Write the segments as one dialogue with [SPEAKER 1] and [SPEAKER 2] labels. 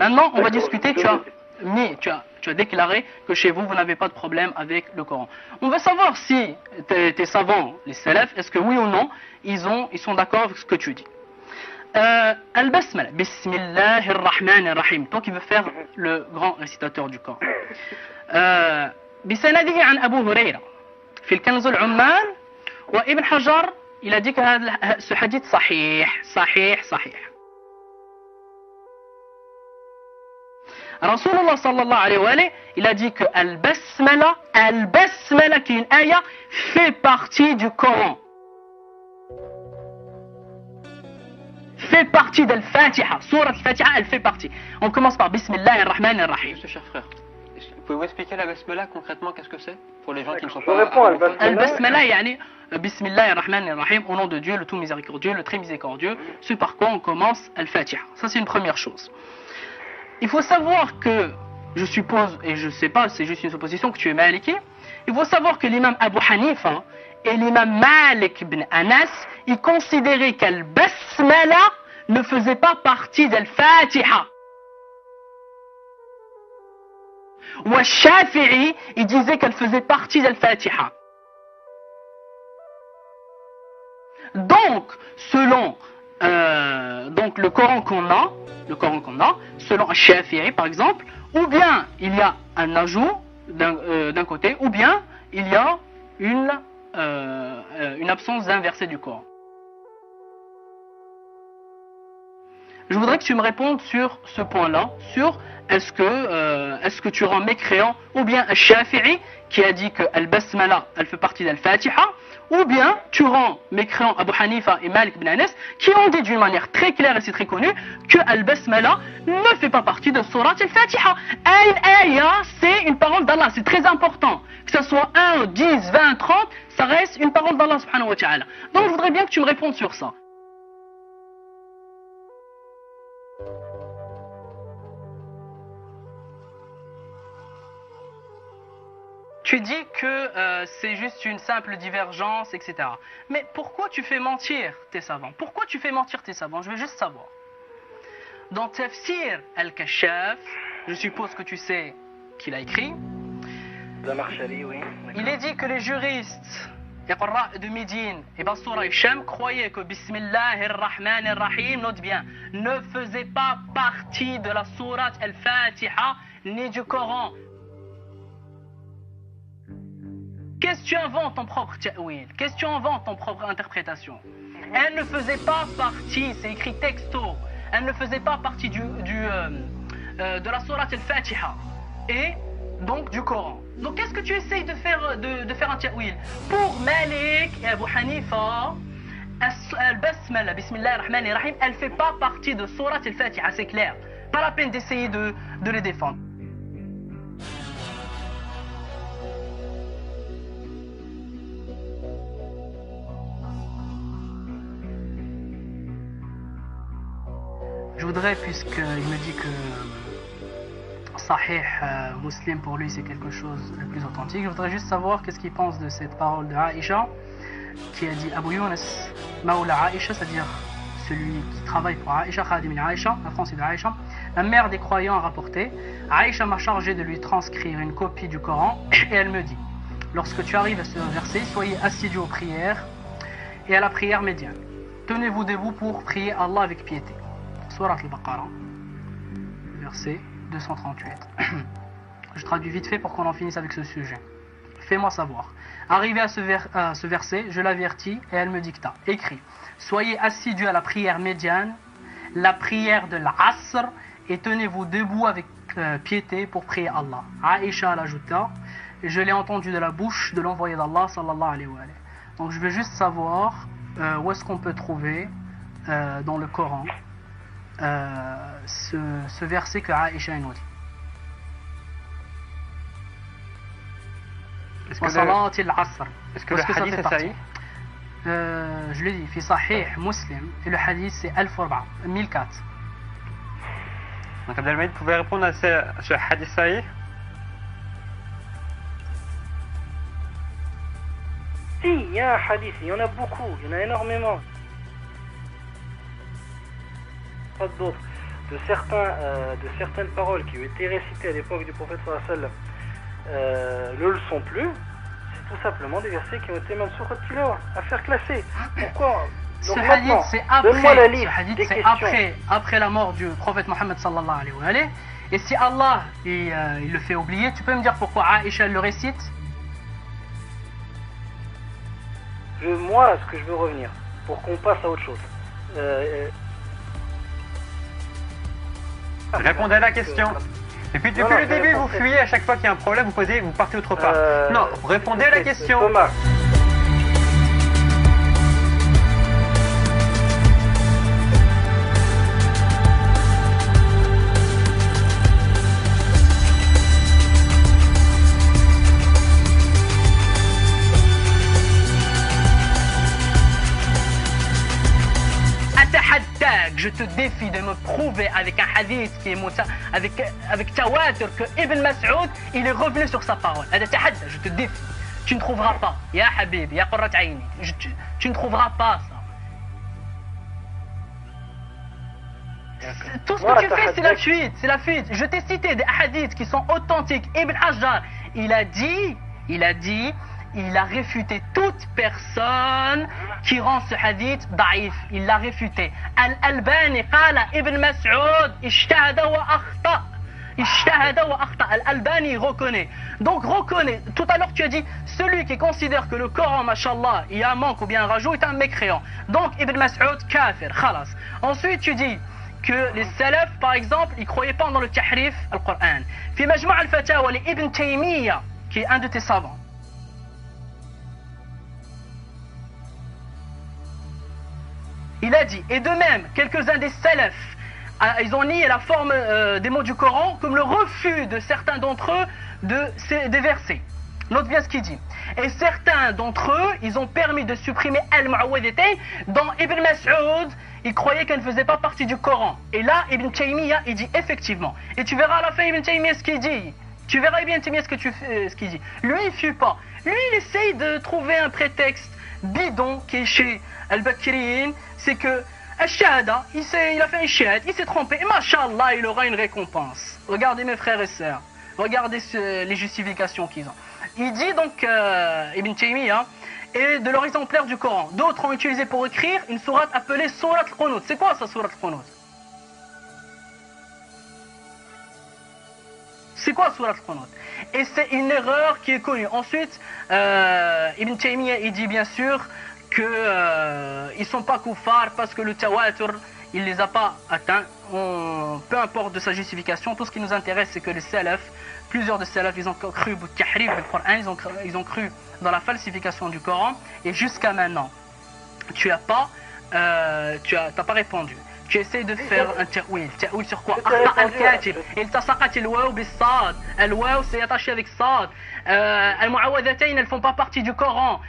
[SPEAKER 1] Maintenant, on va discuter, tu as déclaré que chez vous, vous n'avez pas de problème avec le Coran. On va savoir si tes savants, les salafs, est-ce que oui ou non, ils sont d'accord avec ce que tu dis. Al-Basmala, Bismillahirrahmanirrahim. Toi qui veux faire le grand récitateur du Coran. بسنده عن أبو هريرة في الكنز العمال وابن حجر il a dit que ce hadith صحيح Rasulullah sallallahu alayhi wa sallam il a dit que Al-Basmala qui est une ayah fait partie du Coran, fait partie de Al-Fatiha. Surat Al-Fatiha, elle fait partie. On commence par Bismillahirrahmanirrahim.
[SPEAKER 2] Monsieur cher frère, pouvez-vous expliquer la Basmala concrètement, qu'est-ce que c'est pour les gens qui ne sont
[SPEAKER 3] Je
[SPEAKER 2] pas...
[SPEAKER 3] réponds à
[SPEAKER 1] Al-Basmala, yani Bismillahirrahmanirrahim, au nom de Dieu, le tout miséricordieux, le très miséricordieux, ce par quoi on commence Al-Fatiha. Ça c'est une première chose. Il faut savoir que, je suppose, et je ne sais pas, c'est juste une supposition, que tu es maliki. Il faut savoir que l'imam Abu Hanifa et l'imam Malik ibn Anas, ils considéraient qu'Al-Basmala ne faisait pas partie d'Al-Fatiha. Ou Al-Shafi'i, il disait qu'elle faisait partie d'Al-Fatiha. Donc, selon donc le Coran qu'on a, selon Al-Shafi'i par exemple, ou bien il y a un ajout d'un côté, ou bien il y a une absence d'un verset du Coran. Je voudrais que tu me répondes sur ce point-là, sur est-ce que tu rends mécréant ou bien Al-Shafi'i qui a dit que Al-Basmala elle fait partie d'Al-Fatiha, ou bien tu rends mécréant Abu Hanifa et Malik ibn Anas qui ont dit d'une manière très claire et c'est très connu que Al-Basmala ne fait pas partie de Surat Al-Fatiha. Al-Aya, c'est une parole d'Allah, c'est très important. Que ce soit 1, 10, 20, 30, ça reste une parole d'Allah subhanahu wa ta'ala. Donc je voudrais bien que tu me répondes sur ça. Tu dis que c'est juste une simple divergence, etc. Mais pourquoi tu fais mentir tes savants? Pourquoi tu fais mentir tes savants? Je veux juste savoir. Dans Tafsir Al-Kashaf, je suppose que tu sais qu'il a écrit. Il est dit que les juristes de Médine et Basra et Sham croyaient que Bismillahirrahmanirrahim, note bien, ne faisait pas partie de la sourate Al-Fatiha ni du Coran. Qu'est-ce que tu inventes ton propre ta'wil? Qu'est-ce que tu inventes ton propre interprétation? Elle ne faisait pas partie, c'est écrit texto, elle ne faisait pas partie de la sourate Al-Fatiha et donc du Coran. Donc qu'est-ce que tu essayes de faire un ta'wil? Pour Malik et Abu Hanifa, Al-Basmala, Bismillahirrahmanirrahim, elle ne fait pas partie de sourate Al-Fatiha, c'est clair. Pas la peine d'essayer de les défendre. Je voudrais, puisqu'il me dit que Sahih Muslim pour lui c'est quelque chose de plus authentique, je voudrais juste savoir qu'est-ce qu'il pense de cette parole de Aïcha qui a dit Abu Yunus Maoula Aïcha, c'est-à-dire celui qui travaille pour Aïcha, Khadim Aïcha, la France de Aïcha, la mère des croyants a rapporté, Aïcha m'a chargé de lui transcrire une copie du Coran et elle me dit, lorsque tu arrives à ce verset, soyez assidus aux prières et à la prière médiane. Tenez-vous debout pour prier Allah avec piété. Surat al-Baqarah, verset 238. Je traduis vite fait pour qu'on en finisse avec ce sujet. Fais-moi savoir. Arrivé à ce verset, je l'avertis et elle me dicta. Écrit, soyez assidus à la prière médiane, la prière de l'Asr, et tenez-vous debout avec piété pour prier Allah. Aïcha l'ajouta, je l'ai entendu de la bouche de l'envoyé d'Allah sallallahu alayhi wa sallam. Donc je veux juste savoir où est-ce qu'on peut trouver dans le Coran ce verset que Aïcha nous dit.
[SPEAKER 2] Est-ce que le hadith est sahih?
[SPEAKER 1] Je l'ai dit, fi Sahih Muslim, et le hadith c'est 1004.
[SPEAKER 2] Donc Abdelhamid, vous pouvez répondre à ce hadith sahih?
[SPEAKER 3] Si, il y a un hadith, il y en a beaucoup, il y en a énormément. Pas d'autres. de certaines paroles qui ont été récitées à l'époque du prophète sallallahu alayhi wa sallam ne le sont plus, c'est tout simplement des versets qui ont été même sur tilawa, à faire classer. Pourquoi? Donc
[SPEAKER 1] ce hadith, c'est après la mort du prophète Mohammed sallallahu alayhi wa sallam. Et si Allah il le fait oublier, tu peux me dire pourquoi Aïcha le récite?
[SPEAKER 3] Moi, ce que je veux revenir, pour qu'on passe à autre chose.
[SPEAKER 2] Répondez à la question. Et puis depuis le début, vous fuyez à chaque fois qu'il y a un problème, vous partez autre part. Non, répondez à la question.
[SPEAKER 3] Thomas.
[SPEAKER 1] Je te défie de me prouver avec un hadith qui est avec tawatur que Ibn Mas'ud il est revenu sur sa parole. Je te défie. Tu ne trouveras pas. Ya Habib, ya Qurrat Aini. Tu ne trouveras pas ça. Tout ce que tu fais, c'est la fuite. C'est la fuite. Je t'ai cité des hadiths qui sont authentiques. Ibn Hajar, il a dit, il a réfuté toute personne qui rend ce hadith daïf. Il l'a réfuté. Al-Albani qala Ibn Mas'ud ishtahada wa akhta. Ishtahada wa akhta. Al-Albani reconnaît. Donc reconnaît. Tout à l'heure tu as dit celui qui considère que le Coran, mashallah, il y a un manque ou bien un rajout est un mécréant. Donc Ibn Mas'ud kafir. Khalas. Ensuite tu dis que les salafs par exemple, ils croyaient pas dans le tahrif al-Qur'an. Fi Majma' al-Fatawa li Ibn Taymiyyah qui est un de tes savants. Il a dit, et de même, quelques-uns des salafs, ils ont nié la forme des mots du Coran comme le refus de certains d'entre eux des versets. L'autre bien ce qu'il dit. Et certains d'entre eux, ils ont permis de supprimer Al-Mu'awwidhatayn dans Ibn Mas'ud, il croyait qu'elle ne faisait pas partie du Coran. Et là, Ibn Taymiyyah, il dit effectivement. Et tu verras à la fin Ibn Taymiyyah ce qu'il dit. Tu verras Ibn Taymiyyah ce qu'il dit. Lui, il ne fuit pas. Lui, il essaye de trouver un prétexte bidon qui est chez Al-Bakriyin, c'est que Al-Shahada, il a fait un shahad, il s'est trompé, et mashallah, il aura une récompense. Regardez mes frères et sœurs, regardez les justifications qu'ils ont. Il dit donc, Ibn Taymiyyah, et de leur exemplaire du Coran, d'autres ont utilisé pour écrire une sourate appelée Sourate al-Qunut. C'est quoi ça, Sourate al-Qunut? C'est quoi Sourate al-Qunut? Et c'est une erreur qui est connue. Ensuite, Ibn Taymiyyah, il dit bien sûr qu'ils ne sont pas kuffars parce que le tawatur, il ne les a pas atteints. Peu importe de sa justification, tout ce qui nous intéresse, c'est que les salafs, plusieurs de salafs, ils ont cru au tahrif du Coran, ils ont cru dans la falsification du Coran, et jusqu'à maintenant, tu n'as pas répondu. Tu essaies de faire un ta'wil. Ta'wil sur quoi? Akhta al-katib. Il tasaqat al-waw bis-sad. Al-waw, c'est attaché avec sad. Al-mu'awwadhatayn, elles ne font pas partie du Coran.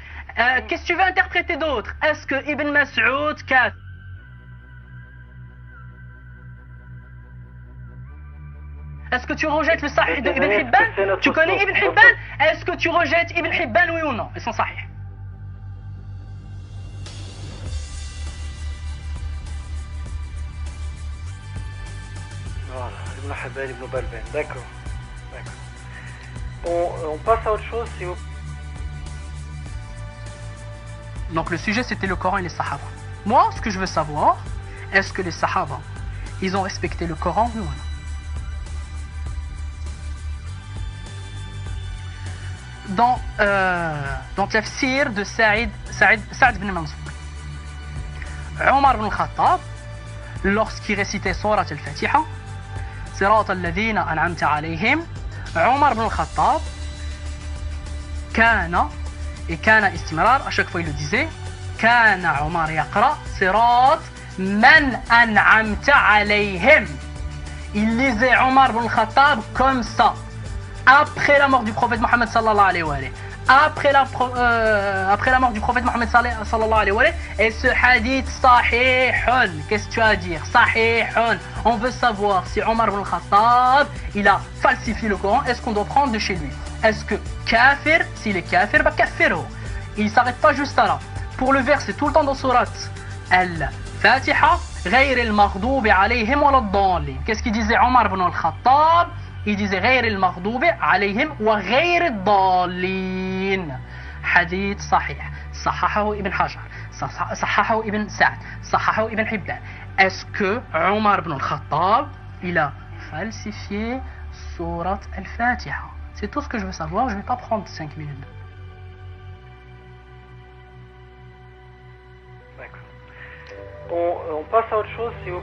[SPEAKER 1] Qu'est-ce que tu veux interpréter d'autre? Est-ce que Ibn Mas'ud kafir? Est-ce que tu rejettes le Sahih de Ibn Hibban? Tu connais Ibn Hibban? Est-ce que tu rejettes Ibn Hibban, oui ou non? Ils sont Sahih.
[SPEAKER 3] Voilà, Ibn Hibban, Ibn Balban, d'accord. On passe à autre chose si vous...
[SPEAKER 1] Donc le sujet c'était le Coran et les Sahaba. Moi, ce que je veux savoir, est-ce que les Sahaba, ils ont respecté le Coran, oui ou non? Dans Tafsir de Saad ibn Mansour, Omar ibn Khattab, lorsqu'il récitait Surat al-Fatiha, Sirat al-Ladhina an'amta alayhim, Omar ibn Khattab, Kana istimrar, à chaque fois il le disait, Kana Omar yaqra Sirat man an'amta alayhim. Il lisait Omar ibn Khattab comme ça. Après la mort du prophète Mohammed sallallahu alayhi wa sallam, après la mort du prophète Mohammed sallallahu alayhi wa sallam, et ce hadith sahihun, qu'est-ce que tu as à dire? Sahihun. On veut savoir si Omar ibn Khattab, il a falsifié le Coran, est-ce qu'on doit prendre de chez lui? Est-ce que kafir, s'il est kafir, bah kafirhu. Il ne s'arrête pas juste là. Pour le verset tout le temps dans Surat Al-Fatiha, غير المغضوب عليهم ولا الضالين. Qu'est-ce qu'il disait Omar ibn al-Khattab? Il disait غير المغضوب عليهم وغير الضالين. حديث صحيح صححه ابن حجر صححه ابن سعد صححه ابن حبان. Est-ce que Omar ibn al-Khattab il a falsifié Surat al-Fatiha? C'est tout ce que je veux savoir, je ne vais pas prendre 5 minutes.
[SPEAKER 3] D'accord. On passe à autre chose si vous...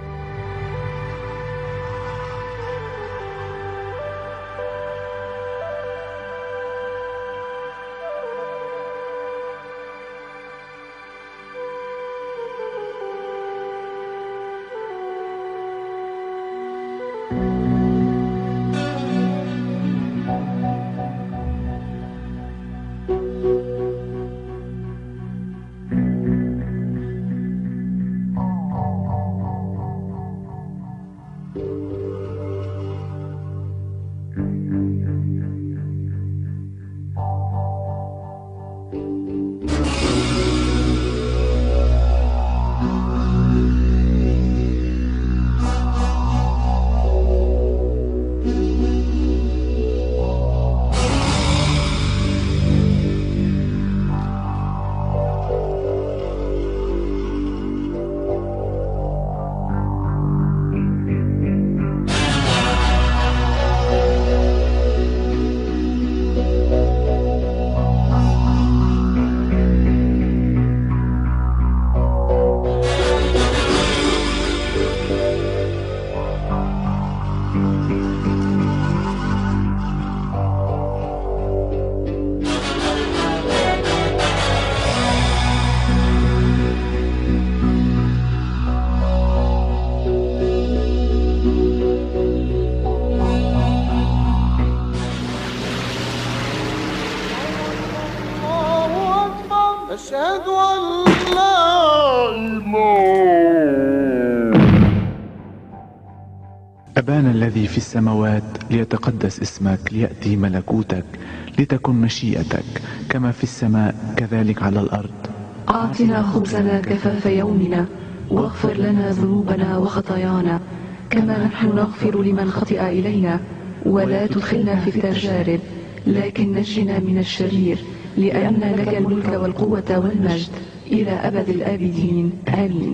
[SPEAKER 4] أشهد أن لا
[SPEAKER 5] أبانا الذي في السماوات ليتقدس اسمك ليأتي ملكوتك لتكن مشيئتك كما في السماء كذلك على الأرض.
[SPEAKER 6] أعطنا خبزنا كفاف يومنا واغفر لنا ذنوبنا وخطايانا كما نحن نغفر لمن خطئ إلينا ولا تدخلنا في التجارب لكن نجنا من الشرير لأن لك الملك والقوة والمجد إلى أبد الآبدين آمين.